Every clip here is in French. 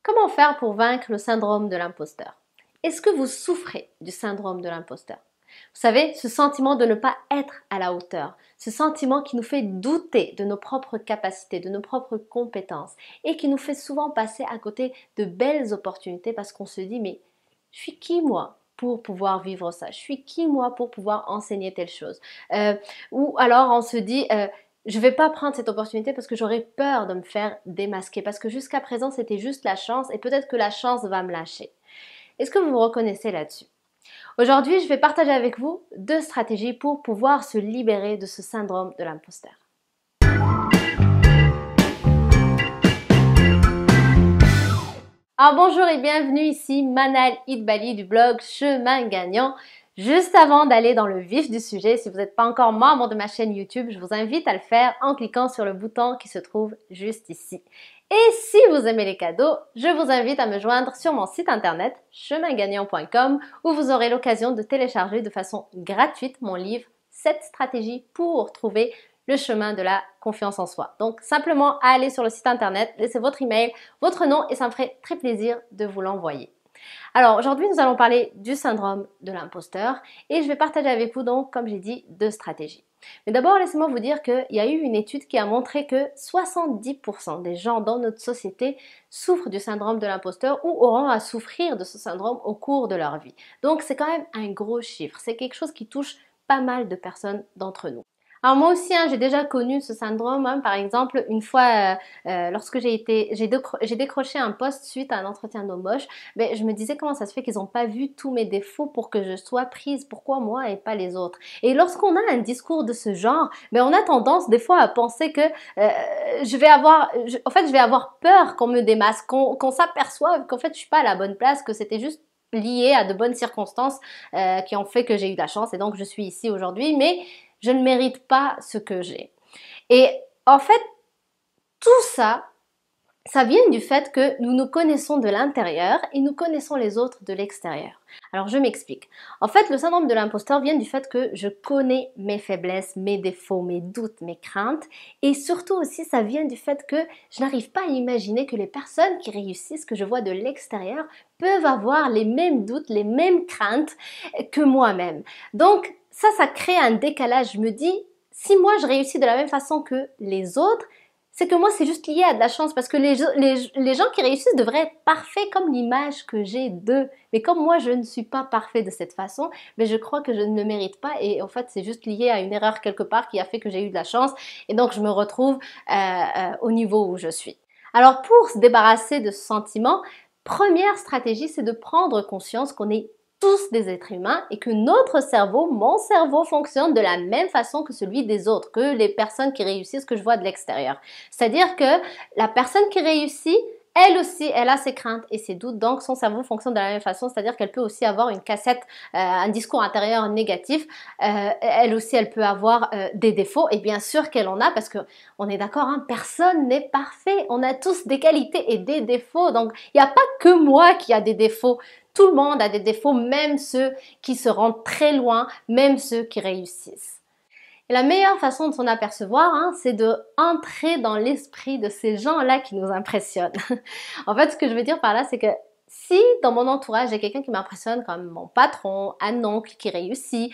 Comment faire pour vaincre le syndrome de l'imposteur? Est-ce que vous souffrez du syndrome de l'imposteur? Vous savez, ce sentiment de ne pas être à la hauteur, ce sentiment qui nous fait douter de nos propres capacités, de nos propres compétences et qui nous fait souvent passer à côté de belles opportunités parce qu'on se dit mais je suis qui moi pour pouvoir vivre ça? Je suis qui moi pour pouvoir enseigner telle chose? Ou alors on se dit je vais pas prendre cette opportunité parce que j'aurais peur de me faire démasquer, parce que jusqu'à présent c'était juste la chance et peut-être que la chance va me lâcher. Est-ce que vous vous reconnaissez là-dessus? Aujourd'hui, je vais partager avec vous 2 stratégies pour pouvoir se libérer de ce syndrome de l'imposteur. Alors bonjour et bienvenue ici Manal Idbali du blog Chemin Gagnant. Juste avant d'aller dans le vif du sujet, si vous n'êtes pas encore membre de ma chaîne YouTube, je vous invite à le faire en cliquant sur le bouton qui se trouve juste ici. Et si vous aimez les cadeaux, je vous invite à me joindre sur mon site internet chemingagnant.com où vous aurez l'occasion de télécharger de façon gratuite mon livre 7 stratégies pour trouver le chemin de la confiance en soi. Donc simplement aller sur le site internet, laissez votre email, votre nom et ça me ferait très plaisir de vous l'envoyer. Alors aujourd'hui, nous allons parler du syndrome de l'imposteur et je vais partager avec vous donc, comme j'ai dit, 2 stratégies. Mais d'abord, laissez-moi vous dire qu'il y a eu une étude qui a montré que 70% des gens dans notre société souffrent du syndrome de l'imposteur ou auront à souffrir de ce syndrome au cours de leur vie. Donc c'est quand même un gros chiffre, c'est quelque chose qui touche pas mal de personnes d'entre nous. Alors moi aussi, j'ai déjà connu ce syndrome. Par exemple, une fois, lorsque j'ai décroché un poste suite à un entretien d'embauche, je me disais comment ça se fait qu'ils n'ont pas vu tous mes défauts pour que je sois prise. Pourquoi moi et pas les autres? Et lorsqu'on a un discours de ce genre, on a tendance des fois à penser que je vais avoir peur qu'on me démasque, qu'on s'aperçoive qu'en fait je suis pas à la bonne place, que c'était juste lié à de bonnes circonstances qui ont fait que j'ai eu de la chance et donc je suis ici aujourd'hui. Mais je ne mérite pas ce que j'ai. Et en fait, tout ça, ça vient du fait que nous nous connaissons de l'intérieur et nous connaissons les autres de l'extérieur. Alors je m'explique. En fait, le syndrome de l'imposteur vient du fait que je connais mes faiblesses, mes défauts, mes doutes, mes craintes. Et surtout aussi, ça vient du fait que je n'arrive pas à imaginer que les personnes qui réussissent, que je vois de l'extérieur, peuvent avoir les mêmes doutes, les mêmes craintes que moi-même. Donc, ça crée un décalage. Je me dis, si moi je réussis de la même façon que les autres, c'est que moi c'est juste lié à de la chance parce que les gens qui réussissent devraient être parfaits comme l'image que j'ai d'eux. Mais comme moi je ne suis pas parfait de cette façon, je crois que je ne le mérite pas et en fait c'est juste lié à une erreur quelque part qui a fait que j'ai eu de la chance et donc je me retrouve au niveau où je suis. Alors pour se débarrasser de ce sentiment, première stratégie c'est de prendre conscience qu'on est tous des êtres humains et que notre cerveau, mon cerveau fonctionne de la même façon que celui des autres, que les personnes qui réussissent que je vois de l'extérieur. C'est-à-dire que la personne qui réussit, elle aussi, elle a ses craintes et ses doutes, donc son cerveau fonctionne de la même façon, c'est-à-dire qu'elle peut aussi avoir une cassette, un discours intérieur négatif, elle aussi, elle peut avoir des défauts et bien sûr qu'elle en a parce que on est d'accord, personne n'est parfait, on a tous des qualités et des défauts, donc il n'y a pas que moi qui a des défauts. Tout le monde a des défauts, même ceux qui se rendent très loin, même ceux qui réussissent. Et la meilleure façon de s'en apercevoir, c'est de entrer dans l'esprit de ces gens-là qui nous impressionnent. En fait, ce que je veux dire par là, c'est que si dans mon entourage, j'ai quelqu'un qui m'impressionne comme mon patron, un oncle qui réussit,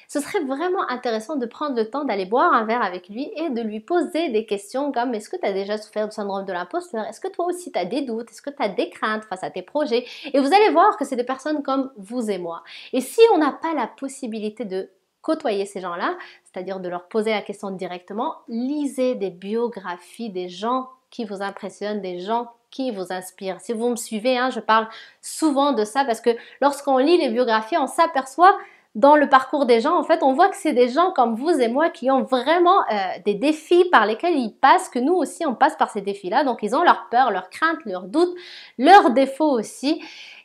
ce serait vraiment intéressant de prendre le temps d'aller boire un verre avec lui et de lui poser des questions comme est-ce que tu as déjà souffert du syndrome de l'imposteur? Est-ce que toi aussi tu as des doutes? Est-ce que tu as des craintes face à tes projets? Et vous allez voir que c'est des personnes comme vous et moi. Et si on n'a pas la possibilité de côtoyer ces gens-là, c'est-à-dire de leur poser la question directement, lisez des biographies des gens qui vous impressionnent, des gens qui vous inspirent. Si vous me suivez, je parle souvent de ça parce que lorsqu'on lit les biographies, on s'aperçoit dans le parcours des gens, en fait, on voit que c'est des gens comme vous et moi qui ont vraiment des défis par lesquels ils passent, que nous aussi on passe par ces défis-là. Donc ils ont leurs peurs, leurs craintes, leurs doutes, leurs défauts aussi.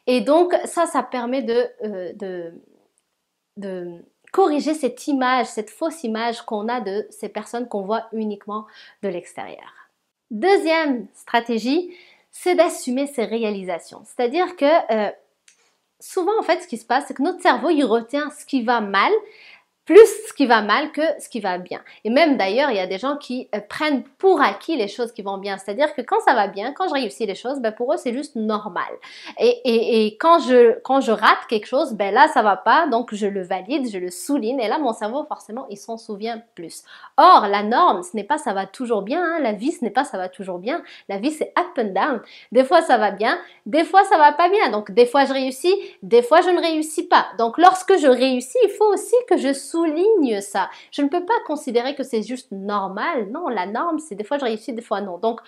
Et donc ça permet de corriger cette image, cette fausse image qu'on a de ces personnes qu'on voit uniquement de l'extérieur. Deuxième stratégie, c'est d'assumer ses réalisations. C'est-à-dire que souvent, en fait, ce qui se passe, c'est que notre cerveau, il retient ce qui va mal plus ce qui va mal que ce qui va bien. Et même d'ailleurs, il y a des gens qui prennent pour acquis les choses qui vont bien. C'est-à-dire que quand ça va bien, quand je réussis les choses, ben pour eux, c'est juste normal. Et quand je rate quelque chose, ben là, ça va pas, donc je le valide, je le souligne. Et là, mon cerveau, forcément, il s'en souvient plus. Or, la norme, ce n'est pas ça va toujours bien. Hein. La vie, ce n'est pas ça va toujours bien. La vie, c'est up and down. Des fois, ça va bien, des fois, ça va pas bien. Donc, des fois, je réussis, des fois, je ne réussis pas. Donc, lorsque je réussis, il faut aussi que je souligne ça. Je ne peux pas considérer que c'est juste normal. Non, la norme, c'est des fois je réussis, des fois non. Donc,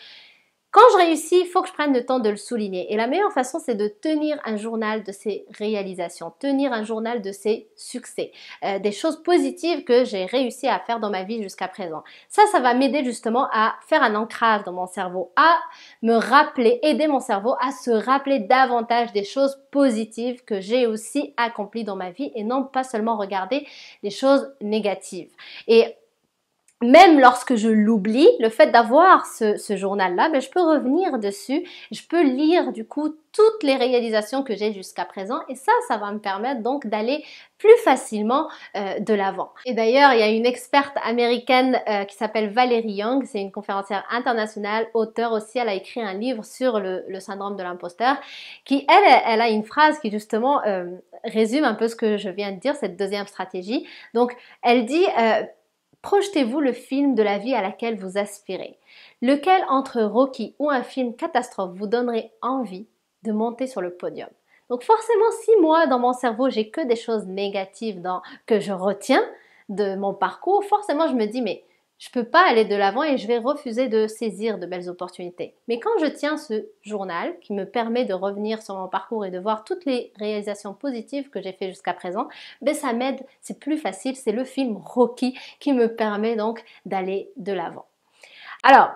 quand je réussis, il faut que je prenne le temps de le souligner. Et la meilleure façon, c'est de tenir un journal de ces réalisations, tenir un journal de ces succès, des choses positives que j'ai réussi à faire dans ma vie jusqu'à présent. Ça va m'aider justement à faire un ancrage dans mon cerveau, à me rappeler, aider mon cerveau à se rappeler davantage des choses positives que j'ai aussi accomplies dans ma vie et non pas seulement regarder les choses négatives. Et même lorsque je l'oublie, le fait d'avoir ce journal-là, ben, je peux revenir dessus, je peux lire du coup toutes les réalisations que j'ai jusqu'à présent et ça va me permettre donc d'aller plus facilement de l'avant. Et d'ailleurs, il y a une experte américaine qui s'appelle Valerie Young, c'est une conférencière internationale, auteure aussi, elle a écrit un livre sur le syndrome de l'imposteur, qui elle a une phrase qui justement résume un peu ce que je viens de dire, cette deuxième stratégie. Donc, elle dit projetez-vous le film de la vie à laquelle vous aspirez. Lequel entre Rocky ou un film catastrophe vous donnerait envie de monter sur le podium? Donc forcément, si moi, dans mon cerveau, j'ai que des choses négatives que je retiens de mon parcours, forcément, je me dis, mais je peux pas aller de l'avant et je vais refuser de saisir de belles opportunités. Mais quand je tiens ce journal qui me permet de revenir sur mon parcours et de voir toutes les réalisations positives que j'ai fait jusqu'à présent, ben ça m'aide, c'est plus facile, c'est le film Rocky qui me permet donc d'aller de l'avant. Alors,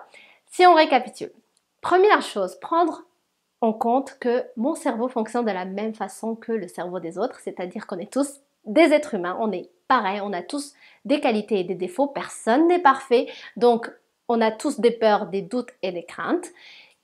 si on récapitule, première chose, prendre en compte que mon cerveau fonctionne de la même façon que le cerveau des autres, c'est-à-dire qu'on est tous des êtres humains, on est pareil, on a tous des qualités et des défauts, personne n'est parfait, donc on a tous des peurs, des doutes et des craintes.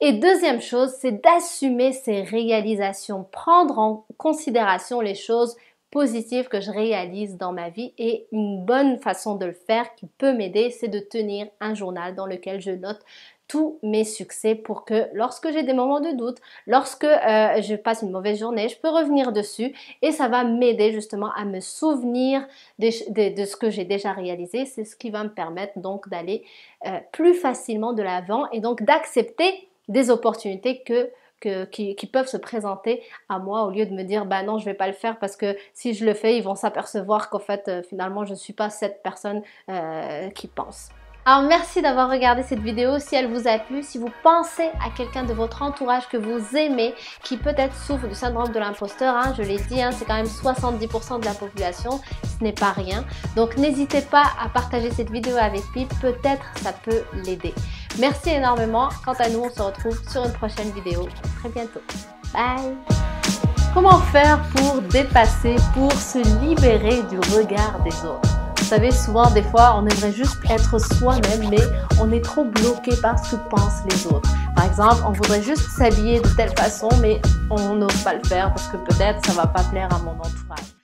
Et deuxième chose, c'est d'assumer ces réalisations, prendre en considération les choses positives que je réalise dans ma vie et une bonne façon de le faire qui peut m'aider, c'est de tenir un journal dans lequel je note tous mes succès pour que lorsque j'ai des moments de doute, lorsque je passe une mauvaise journée, je peux revenir dessus et ça va m'aider justement à me souvenir de ce que j'ai déjà réalisé. C'est ce qui va me permettre donc d'aller plus facilement de l'avant et donc d'accepter des opportunités qui peuvent se présenter à moi au lieu de me dire bah non je vais pas le faire parce que si je le fais ils vont s'apercevoir qu'en fait finalement je ne suis pas cette personne qui pense. Alors merci d'avoir regardé cette vidéo, si elle vous a plu, si vous pensez à quelqu'un de votre entourage que vous aimez, qui peut-être souffre du syndrome de l'imposteur, hein, je l'ai dit, hein, c'est quand même 70% de la population, ce n'est pas rien. Donc n'hésitez pas à partager cette vidéo avec lui, peut-être ça peut l'aider. Merci énormément, quant à nous on se retrouve sur une prochaine vidéo très bientôt. Bye! Comment faire pour dépasser, pour se libérer du regard des autres? Vous savez, souvent, des fois, on aimerait juste être soi-même, mais on est trop bloqué par ce que pensent les autres. Par exemple, on voudrait juste s'habiller de telle façon, mais on n'ose pas le faire parce que peut-être ça va pas plaire à mon entourage.